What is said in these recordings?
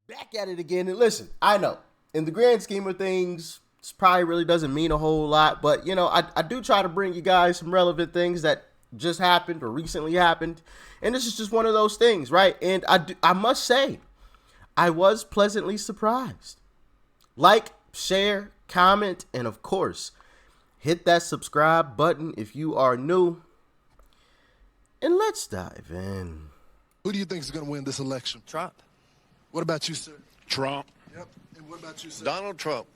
Back at it again. And listen, I know in the grand scheme of things, this probably really doesn't mean a whole lot, but I do try to bring you guys some relevant things that just happened or recently happened. And this is just one of those things, right? And I must say, I was pleasantly surprised. Like, share, comment, and of course, hit that subscribe button if you are new. And let's dive in. Who do you think is going to win this election? Trump. What about you, sir? Trump. Yep. And what about you, sir? Donald Trump.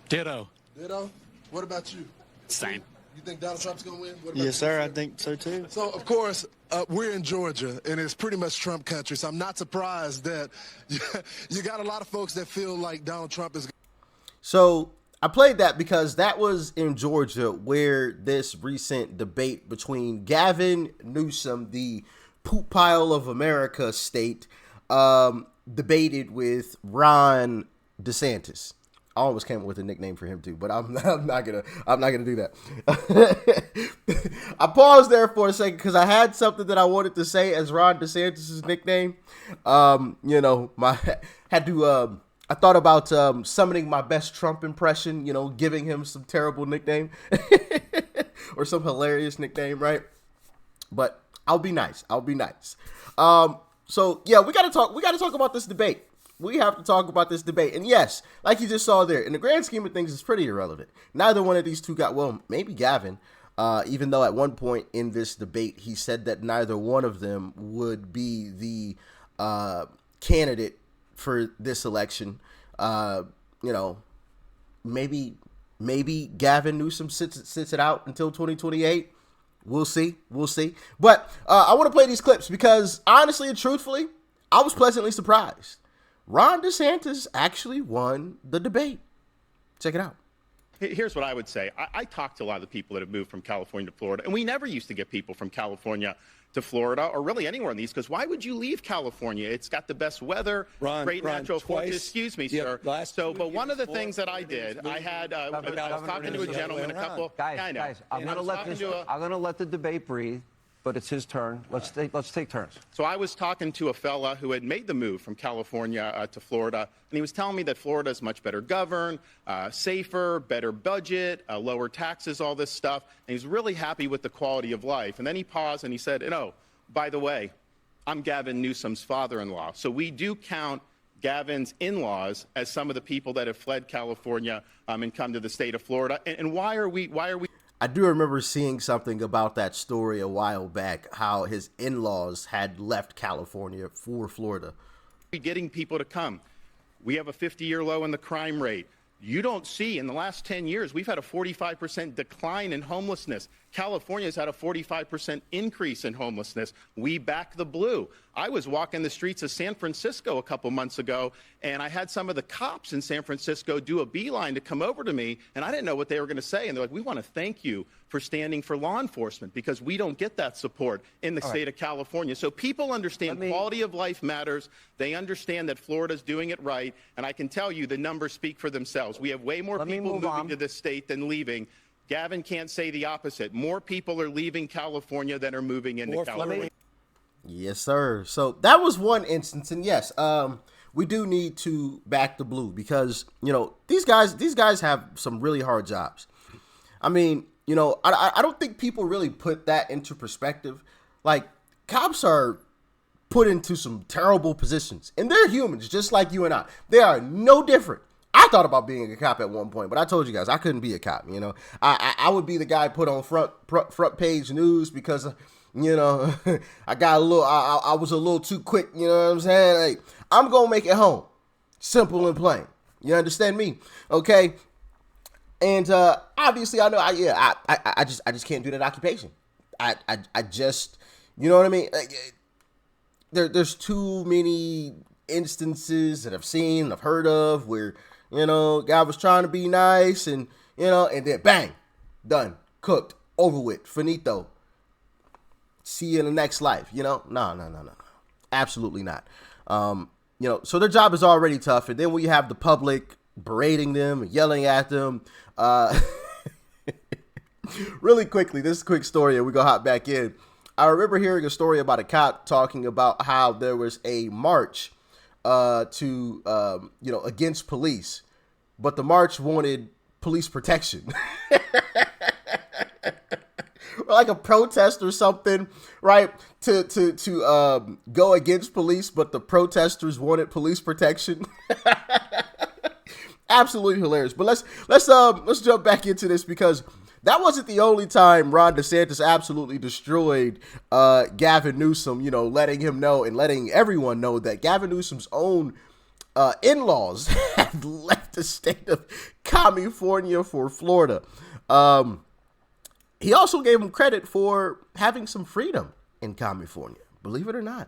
Ditto. Ditto. What about you? Same. You think Donald Trump's going to win? What about Yes, you, sir. I think so, too. So, of course, we're in Georgia, and it's pretty much Trump country. So I'm not surprised that you got a lot of folks that feel like Donald Trump is. So I played that because that was in Georgia where this recent debate between Gavin Newsom, the poop pile of America state, debated with Ron Desantis. I almost came up with a nickname for him too, but I'm not gonna do that. I paused there for a second because I had something that I wanted to say as Ron DeSantis' nickname. I thought about summoning my best Trump impression, giving him some terrible nickname or some hilarious nickname, right? But I'll be nice. So yeah, we gotta talk about this debate. We have to talk about this debate. And yes, like you just saw there, in the grand scheme of things, it's pretty irrelevant. Neither one of these two maybe Gavin, even though at one point in this debate, he said that neither one of them would be the candidate for this election. Maybe Gavin Newsom sits it out until 2028. We'll see. But I want to play these clips because honestly and truthfully, I was pleasantly surprised. Ron DeSantis actually won the debate. Check it out. Here's what I would say. I talked to a lot of the people that have moved from California to Florida, and we never used to get people from California to Florida or really anywhere on these, because why would you leave California? It's got the best weather, great natural forces. Excuse me, sir. But one of the things that I did, I was talking to a gentleman, Guys, I'm going to let the debate breathe. But it's his turn. Let's take turns. So I was talking to a fella who had made the move from California to Florida, and he was telling me that Florida is much better governed, safer, better budget, lower taxes, all this stuff. And he's really happy with the quality of life. And then he paused and he said, by the way, I'm Gavin Newsom's father-in-law. So we do count Gavin's in-laws as some of the people that have fled California and come to the state of Florida. And why are we? I do remember seeing something about that story a while back, how his in-laws had left California for Florida. Getting people to come. We have a 50-year low in the crime rate. You don't see in the last 10 years, we've had a 45% decline in homelessness. California's had a 45% increase in homelessness. We back the blue. I was walking the streets of San Francisco a couple months ago, and I had some of the cops in San Francisco do a beeline to come over to me, and I didn't know what they were going to say. And they're like, we want to thank you for standing for law enforcement because we don't get that support in the state of California. So people understand quality of life matters. They understand that Florida's doing it right. And I can tell you the numbers speak for themselves. We have way more people moving to this state than leaving. Gavin can't say the opposite. More people are leaving California than are moving into California. Yes, sir. So that was one instance. And yes, we do need to back the blue because, these guys have some really hard jobs. I mean, I don't think people really put that into perspective. Like, cops are put into some terrible positions, and they're humans just like you and I. They are no different. I thought about being a cop at one point, but I told you guys I couldn't be a cop. I would be the guy put on front page news because, I got I was a little too quick. You know what I'm saying? Hey, I'm gonna make it home, simple and plain. You understand me? Okay. And obviously, I know. I just can't do that occupation. I just, you know what I mean. There's too many instances that I've heard of where guy was trying to be nice and and then bang, done, cooked, over with, finito. See you in the next life. No, absolutely not. So their job is already tough, and then when you have the public berating them and yelling at them. Really quickly, this is a quick story and we're going to hop back in. I remember hearing a story about a cop talking about how there was a march against police, but the march wanted police protection. Or like a protest or something, right? To go against police, but the protesters wanted police protection. Absolutely hilarious. But let's jump back into this, because that wasn't the only time Ron DeSantis absolutely destroyed Gavin Newsom, letting him know and letting everyone know that Gavin Newsom's own in-laws had left the state of California for Florida. He also gave him credit for having some freedom in California, believe it or not.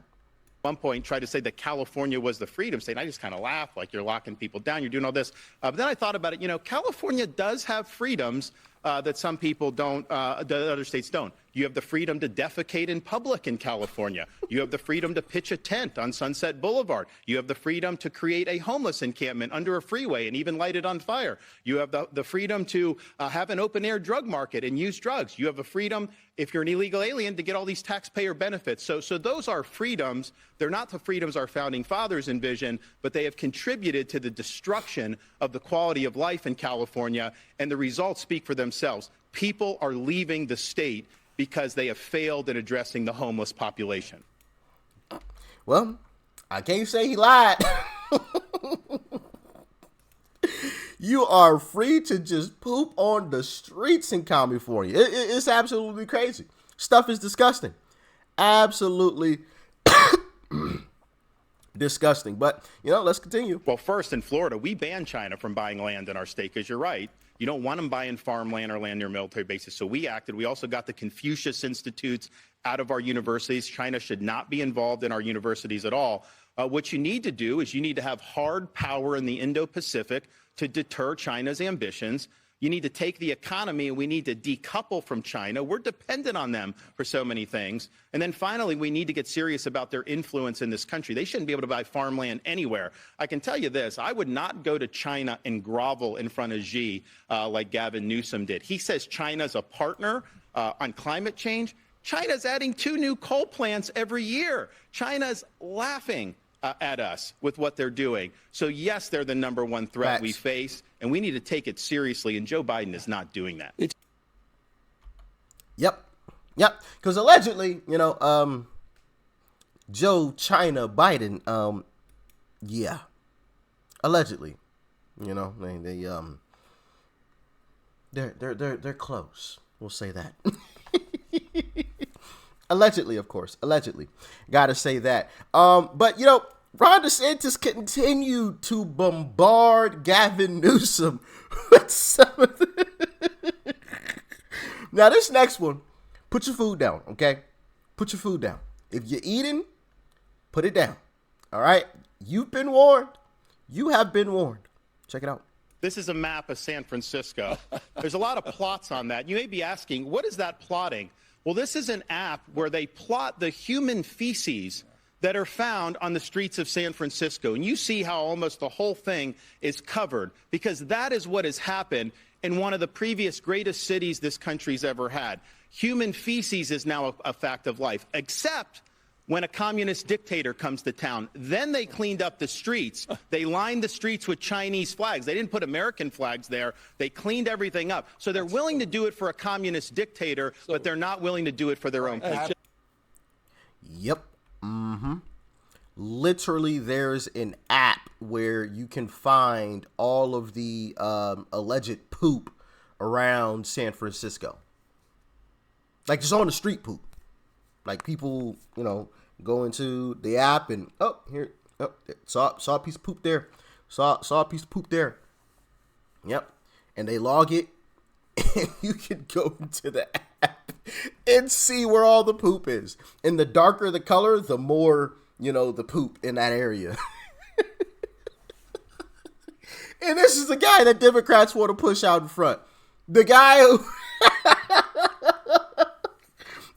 One point tried to say that California was the freedom state. And I just kind of laughed, like, you're locking people down, you're doing all this. But then I thought about it. California does have freedoms that some people don't, that other states don't. You have the freedom to defecate in public in California. You have the freedom to pitch a tent on Sunset Boulevard. You have the freedom to create a homeless encampment under a freeway and even light it on fire. You have the freedom to have an open-air drug market and use drugs. You have the freedom, if you're an illegal alien, to get all these taxpayer benefits. So those are freedoms. They're not the freedoms our founding fathers envisioned, but they have contributed to the destruction of the quality of life in California, and the results speak for themselves. People are leaving the state because they have failed in addressing the homeless population. Well, I can't say he lied. You are free to just poop on the streets in California. It's absolutely crazy. Stuff is disgusting. Absolutely disgusting. But, let's continue. Well, first, in Florida, we banned China from buying land in our state because you're right. You don't want them buying farmland or land near military bases. So we acted. We also got the Confucius Institutes out of our universities. China should not be involved in our universities at all. What you need to do is you need to have hard power in the Indo-Pacific to deter China's ambitions. You need to take the economy, and we need to decouple from China. We're dependent on them for so many things. And then finally, we need to get serious about their influence in this country. They shouldn't be able to buy farmland anywhere. I can tell you this, I would not go to China and grovel in front of Xi like Gavin Newsom did. He says China's a partner on climate change. China's adding 2 new coal plants every year. China's laughing at us with what they're doing. So yes, they're the number one threat we face, and we need to take it seriously, and Joe Biden is not doing that. Yep. Because allegedly, Joe China Biden, allegedly, they're close. We'll say that. Allegedly, of course. Allegedly. Gotta say that. But, Ron DeSantis continued to bombard Gavin Newsom with some of the... Now, this next one, put your food down, okay? Put your food down. If you're eating, put it down. All right? You've been warned. You have been warned. Check it out. This is a map of San Francisco. There's a lot of plots on that. You may be asking, what is that plotting? Well, this is an app where they plot the human feces that are found on the streets of San Francisco. And you see how almost the whole thing is covered, because that is what has happened in one of the previous greatest cities this country's ever had. Human feces is now a fact of life, except when a communist dictator comes to town. Then they cleaned up the streets. They lined the streets with Chinese flags. They didn't put American flags there. They cleaned everything up. So they're willing to do it for a communist dictator, but they're not willing to do it for their own people. Yep. Literally, there's an app where you can find all of the alleged poop around San Francisco. Like, just on the street poop. Like, people, go into the app and, saw a piece of poop there. Saw a piece of poop there. Yep. And they log it. And you can go into the app and see where all the poop is. And the darker the color, the more, the poop in that area. And this is the guy that Democrats want to push out in front. The guy who...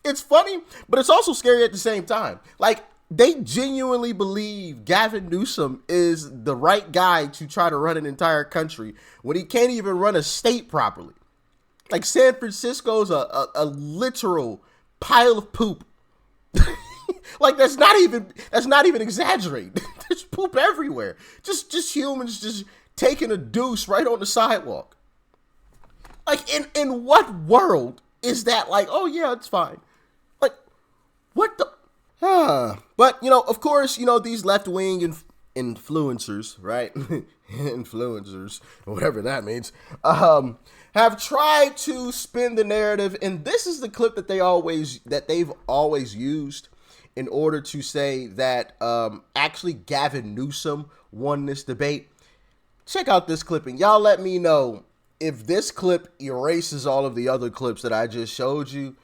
It's funny, but it's also scary at the same time. Like, they genuinely believe Gavin Newsom is the right guy to try to run an entire country when he can't even run a state properly. Like, San Francisco's a literal pile of poop. Like that's not even exaggerating. There's poop everywhere. Just humans just taking a deuce right on the sidewalk. Like in what world is that? Like, oh yeah, it's fine. Like what the? But of course, these left wing influencers, right? Influencers, whatever that means, have tried to spin the narrative, and this is the clip that they've always used in order to say that actually Gavin Newsom won this debate. Check out this clip, and y'all let me know if this clip erases all of the other clips that I just showed you.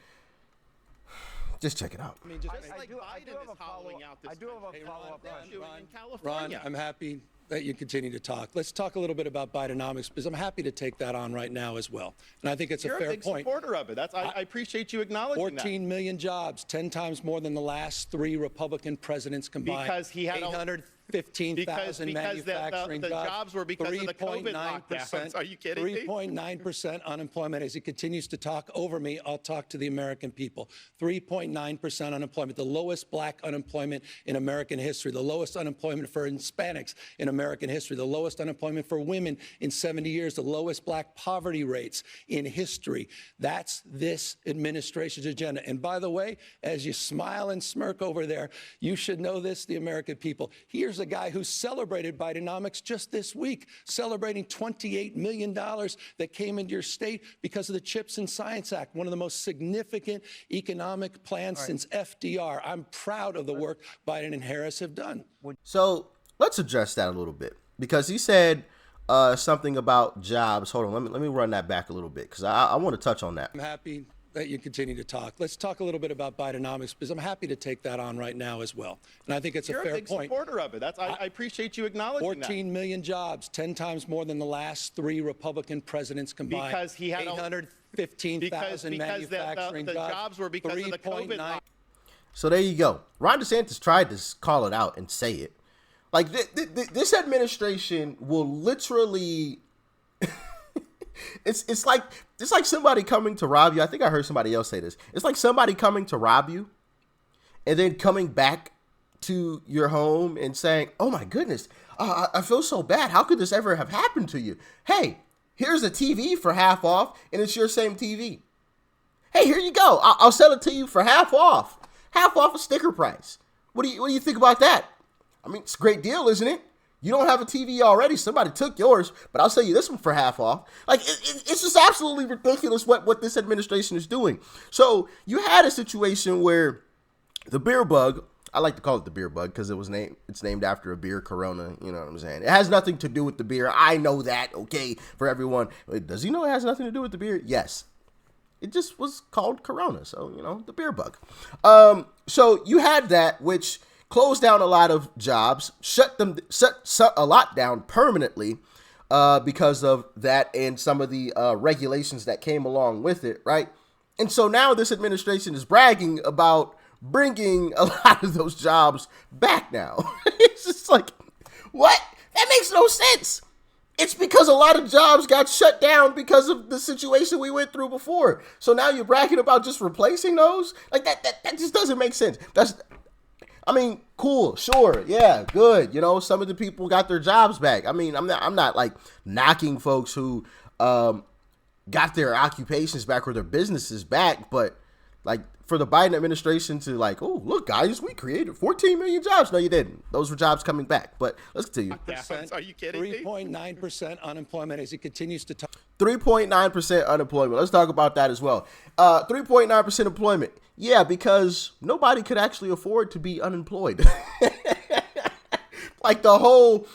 Just check it out. I mean, just like Biden is hollowing out this. I do have a follow-up. In California. Ron, I'm happy that you continue to talk. Let's talk a little bit about Bidenomics, because I'm happy to take that on right now as well. And I think it's You're a fair big point. supporter of it. I appreciate you acknowledging 14 million jobs, 10 times more than the last 3 Republican presidents combined. Because he had 815,000 manufacturing the jobs were because of the COVID lockdowns. Are you kidding me? 3.9% unemployment. As he continues to talk over me, I'll talk to the American people. 3.9% unemployment, the lowest black unemployment in American history, the lowest unemployment for Hispanics in American history, the lowest unemployment for women in 70 years, the lowest black poverty rates in history. That's this administration's agenda. And by the way, as you smile and smirk over there, you should know this, the American people. Here's a guy who celebrated Bidenomics just this week, celebrating $28 million that came into your state because of the CHIPS and Science Act, one of the most significant economic plans since FDR. I'm proud of the work Biden and Harris have done. So let's address that a little bit, because he said something about jobs. Hold on, let me run that back a little bit, because I want to touch on that. I'm happy that you continue to talk. Let's talk a little bit about Bidenomics, because I'm happy to take that on right now as well. And I think it's You're a fair big point. supporter of it. I appreciate you acknowledging 14 million jobs, 10 times more than the last 3 Republican presidents combined. Because he had 815,000 manufacturing the jobs were because of the COVID lockdowns. So there you go. Ron DeSantis tried to call it out and say it. Like this administration will literally. It's like somebody coming to rob you. I think I heard somebody else say this. It's like somebody coming to rob you, and then coming back to your home and saying, "Oh my goodness, I feel so bad. How could this ever have happened to you? Hey, here's a TV for half off, and it's your same TV. Hey, here you go. I'll sell it to you for half off a sticker price. What do you think about that? I mean, it's a great deal, isn't it? You don't have a TV already. Somebody took yours, but I'll sell you this one for half off." Like, it's just absolutely ridiculous what this administration is doing. So you had a situation where the beer bug, I like to call it the beer bug because it's named after a beer, Corona. You know what I'm saying? It has nothing to do with the beer. I know that, okay, for everyone. Does he know it has nothing to do with the beer? Yes. It just was called Corona. So, the beer bug. So you had that, which closed down a lot of jobs, shut a lot down permanently because of that and some of the regulations that came along with it, right? And so now this administration is bragging about bringing a lot of those jobs back now. It's just like, what? That makes no sense. It's because a lot of jobs got shut down because of the situation we went through before. So now you're bragging about just replacing those? Like that just doesn't make sense. I mean, cool, sure, yeah, good. Some of the people got their jobs back. I mean, I'm not like knocking folks who got their occupations back or their businesses back, but like for the Biden administration to like, oh, look, guys, we created 14 million jobs. No, you didn't. Those were jobs coming back. But let's continue. Are you kidding me? 3.9% unemployment as he continues to talk. 3.9% unemployment. Let's talk about that as well. 3.9% employment. Yeah, because nobody could actually afford to be unemployed. Like the whole,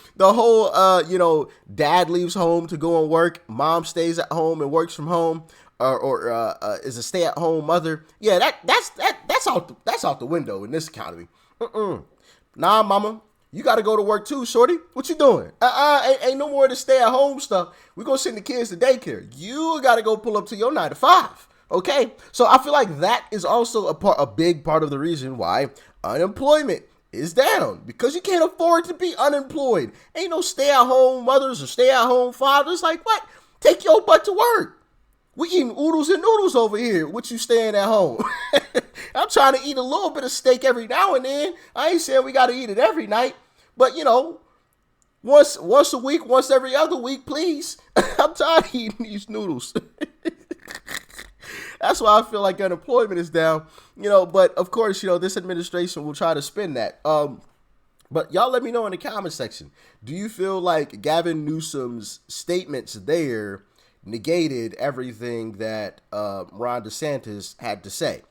dad leaves home to go and work. Mom stays at home and works from home, or is a stay-at-home mother. Yeah, that's out the window in this economy. Nah, mama, you got to go to work too, shorty. What you doing? Ain't no more of the stay-at-home stuff. We gonna send the kids to daycare. You got to go pull up to your 9 to 5. Okay, so I feel like that is also a big part of the reason why unemployment is down, because you can't afford to be unemployed. Ain't no stay-at-home mothers or stay-at-home fathers. Like, what? Take your butt to work. We eating oodles and noodles over here. What you staying at home? I'm trying to eat a little bit of steak every now and then. I ain't saying we got to eat it every night, but you know, once a week, once every other week, please. I'm tired of eating these noodles. That's why I feel like unemployment is down, you know, but of course, you know, this administration will try to spin that. But y'all let me know in the comment section. Do you feel like Gavin Newsom's statements there negated everything that Ron DeSantis had to say?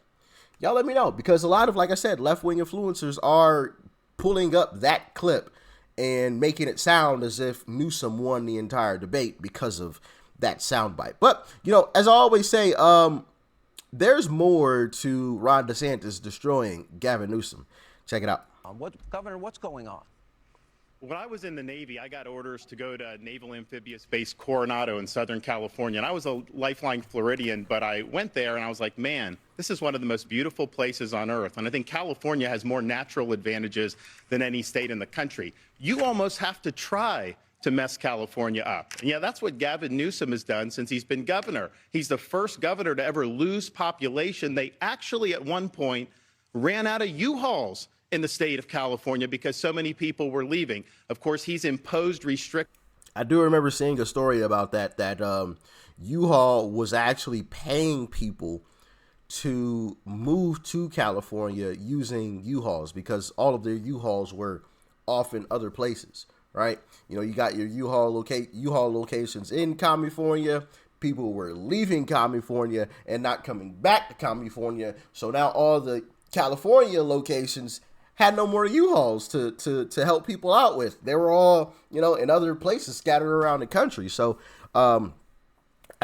Y'all let me know, because a lot of, like I said, left-wing influencers are pulling up that clip and making it sound as if Newsom won the entire debate because of that soundbite. But, you know, as I always say, there's more to Ron DeSantis destroying Gavin Newsom. Check it out. Governor, what's going on? When I was in the Navy, I got orders to go to Naval Amphibious Base Coronado in Southern California. And I was a lifelong Floridian, but I went there and I was like, man, this is one of the most beautiful places on earth. And I think California has more natural advantages than any state in the country. You almost have to try to mess California up. And yeah, that's what Gavin Newsom has done since he's been governor. He's the first governor to ever lose population. They actually at one point ran out of U-Hauls in the state of California because so many people were leaving. Of course, he's imposed restrictions. I do remember seeing a story about that U-Haul was actually paying people to move to California using U-Hauls because all of their U-Hauls were off in other places, right? You know, you got your U-Haul locations in California. People were leaving California and not coming back to California. So now all the California locations had no more U-Hauls to help people out with. They were all, you know, in other places scattered around the country. So I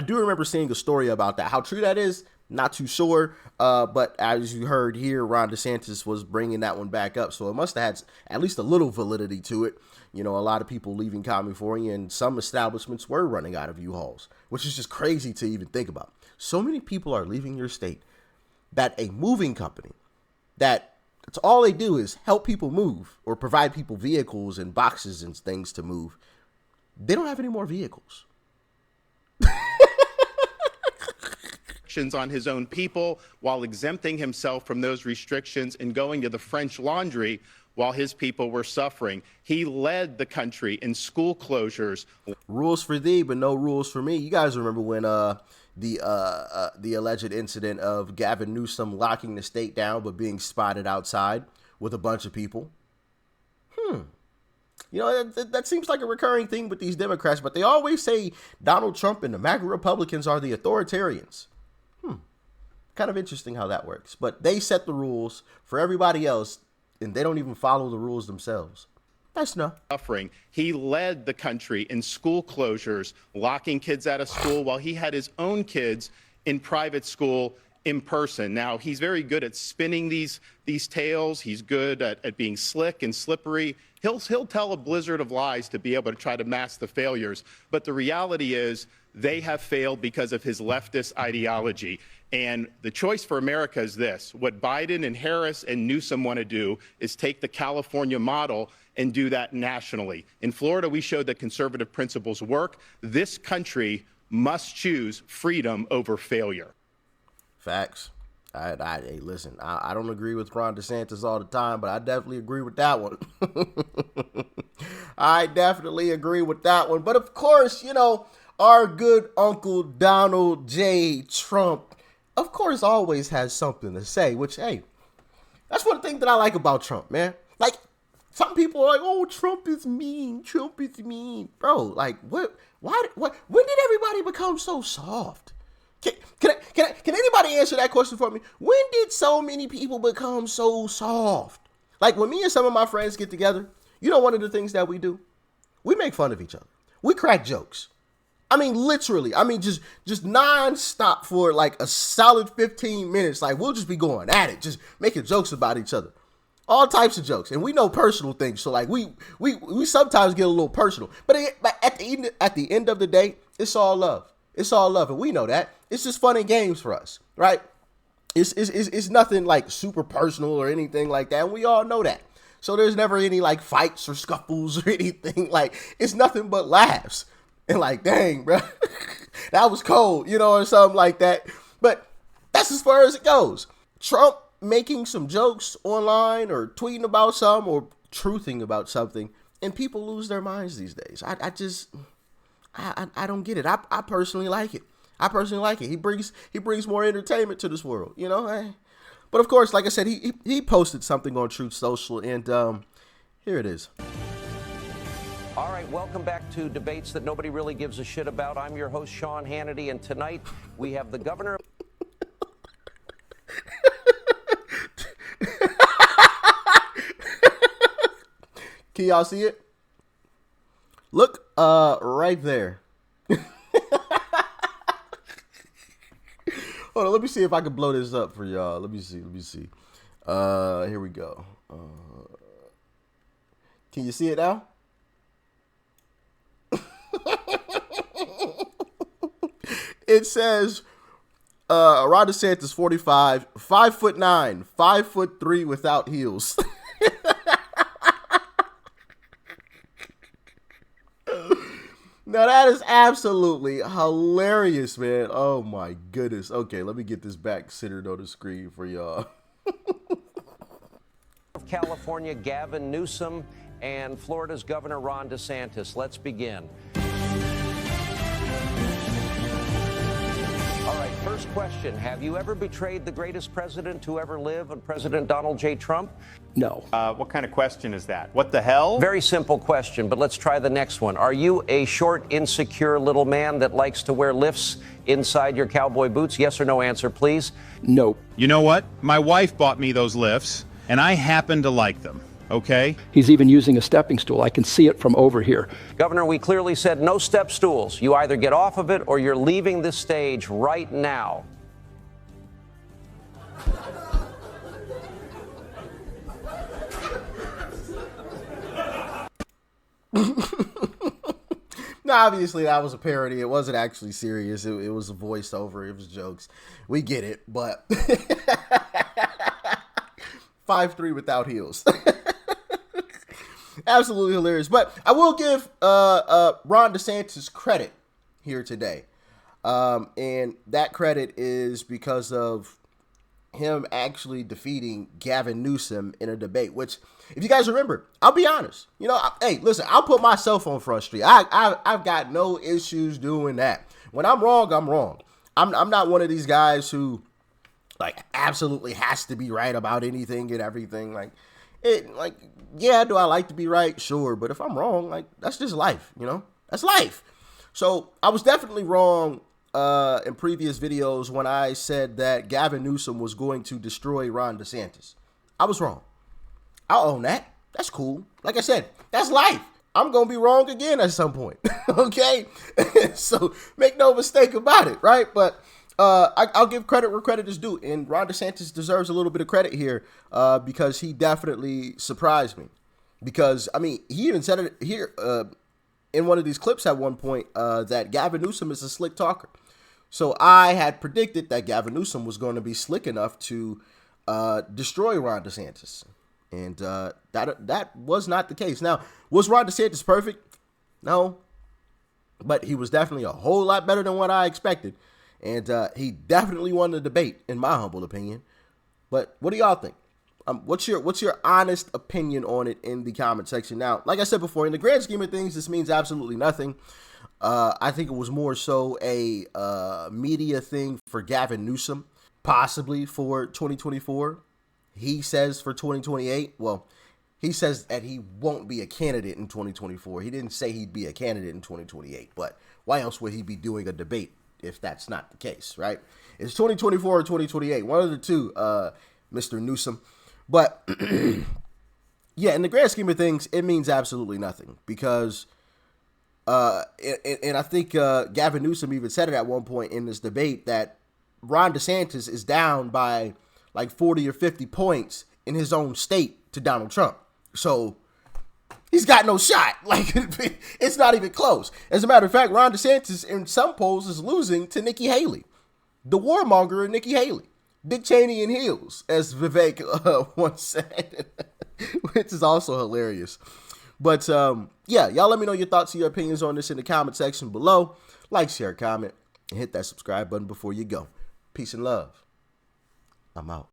do remember seeing a story about that. How true that is, not too sure. But as you heard here, Ron DeSantis was bringing that one back up. So it must have had at least a little validity to it. You know, a lot of people leaving California and some establishments were running out of U-Hauls, which is just crazy to even think about. So many people are leaving your state that a moving company that's all they do is help people move or provide people vehicles and boxes and things to move. They don't have any more vehicles. On his own people while exempting himself from those restrictions and going to the French Laundry while his people were suffering. He led the country in school closures. Rules for thee, but no rules for me. You guys remember when the alleged incident of Gavin Newsom locking the state down but being spotted outside with a bunch of people? You know, that seems like a recurring thing with these Democrats, but they always say Donald Trump and the MAGA Republicans are the authoritarians. Kind of interesting how that works. But they set the rules for everybody else, and they don't even follow the rules themselves. That's no. Suffering. He led the country in school closures, locking kids out of school while he had his own kids in private school in person. Now, he's very good at spinning these tales. He's good at being slick and slippery. He'll tell a blizzard of lies to be able to try to mask the failures. But the reality is they have failed because of his leftist ideology. And the choice for America is this. What Biden and Harris and Newsom want to do is take the California model and do that nationally. In Florida, we showed that conservative principles work. This country must choose freedom over failure. Facts. Hey, listen, I don't agree with Ron DeSantis all the time, but I definitely agree with that one. I definitely agree with that one. But of course, you know, our good Uncle Donald J. Trump, of course, always has something to say, which, hey, that's one thing that I like about Trump, man. Like, some people are like, oh, Trump is mean. Trump is mean. Bro, like, what, when did everybody become so soft? Can anybody answer that question for me? When did so many people become so soft? Like, when me and some of my friends get together, you know, one of the things that we do, we make fun of each other. We crack jokes. I mean, literally. I mean, just nonstop for like a solid 15 minutes. Like, we'll just be going at it, just making jokes about each other. All types of jokes. And we know personal things. So, like, we sometimes get a little personal. But at the end of the day, it's all love. It's all love. And we know that. It's just fun and games for us, right? It's nothing like super personal or anything like that. And we all know that. So there's never any like fights or scuffles or anything. Like, it's nothing but laughs. and like, dang, bro, that was cold, you know, or something like that. But that's as far as it goes. Trump making some jokes online or tweeting about something or truthing about something, and people lose their minds these days. I don't get it. I personally like it. He brings more entertainment to this world, you know. But of course, like I said, he posted something on Truth Social, and here it is. All right, welcome back to Debates That Nobody Really Gives a Shit About. I'm your host, Sean Hannity, and tonight we have the governor. Can y'all see it? Look, right there. Hold on, let me see if I can blow this up for y'all. Let me see. Here we go. Can you see it now? It says, Ron DeSantis, 45, 5'9", 5'3" without heels. Now that is absolutely hilarious, man. Oh my goodness. Okay, let me get this back centered on the screen for y'all. California, Gavin Newsom, and Florida's Governor Ron DeSantis. Let's begin. All right, first question. Have you ever betrayed the greatest president to ever live, President Donald J. Trump? No. What kind of question is that? What the hell? Very simple question, but let's try the next one. Are you a short, insecure little man that likes to wear lifts inside your cowboy boots? Yes or no answer, please. No. You know what? My wife bought me those lifts, and I happen to like them, okay? He's even using a stepping stool. I can see it from over here. Governor, we clearly said no step stools. You either get off of it or you're leaving this stage right now. Now, obviously, that was a parody. It wasn't actually serious. It was a voiceover. It was jokes. We get it, but 5'3" without heels. Absolutely hilarious. But I will give Ron DeSantis credit here today. And that credit is because of him actually defeating Gavin Newsom in a debate, which, if you guys remember, I'll be honest. You know, hey, listen, I'll put myself on Front Street. I've got no issues doing that. When I'm wrong, I'm wrong. I'm not one of these guys who, like, absolutely has to be right about anything and everything. Yeah, do I like to be right? Sure. But if I'm wrong, like, that's just life, you know? That's life. So I was definitely wrong in previous videos when I said that Gavin Newsom was going to destroy Ron DeSantis. I was wrong. I'll own that. That's cool. Like I said, that's life. I'm going to be wrong again at some point. Okay? So make no mistake about it, right? But I'll give credit where credit is due. And Ron DeSantis deserves a little bit of credit here because he definitely surprised me. Because, I mean, he even said it here in one of these clips at one point that Gavin Newsom is a slick talker. So I had predicted that Gavin Newsom was going to be slick enough to destroy Ron DeSantis. And that was not the case. Now, was Ron DeSantis perfect? No. But he was definitely a whole lot better than what I expected. And he definitely won the debate, in my humble opinion. But what do y'all think? What's your honest opinion on it in the comment section? Now, like I said before, in the grand scheme of things, this means absolutely nothing. I think it was more so a media thing for Gavin Newsom, possibly for 2024. He says for 2028. Well, he says that he won't be a candidate in 2024. He didn't say he'd be a candidate in 2028. But why else would he be doing a debate if that's not the case, right? It's 2024 or 2028. One of the two, Mr. Newsom. But, yeah, in the grand scheme of things, it means absolutely nothing because, and I think Gavin Newsom even said it at one point in this debate that Ron DeSantis is down by like 40 or 50 points in his own state to Donald Trump. So he's got no shot. Like, it's not even close. As a matter of fact, Ron DeSantis in some polls is losing to Nikki Haley, the warmonger Nikki Haley. Dick Cheney in heels, as Vivek once said, which is also hilarious. But yeah, y'all let me know your thoughts and your opinions on this in the comment section below. Like, share, comment, and hit that subscribe button before you go. Peace and love. I'm out.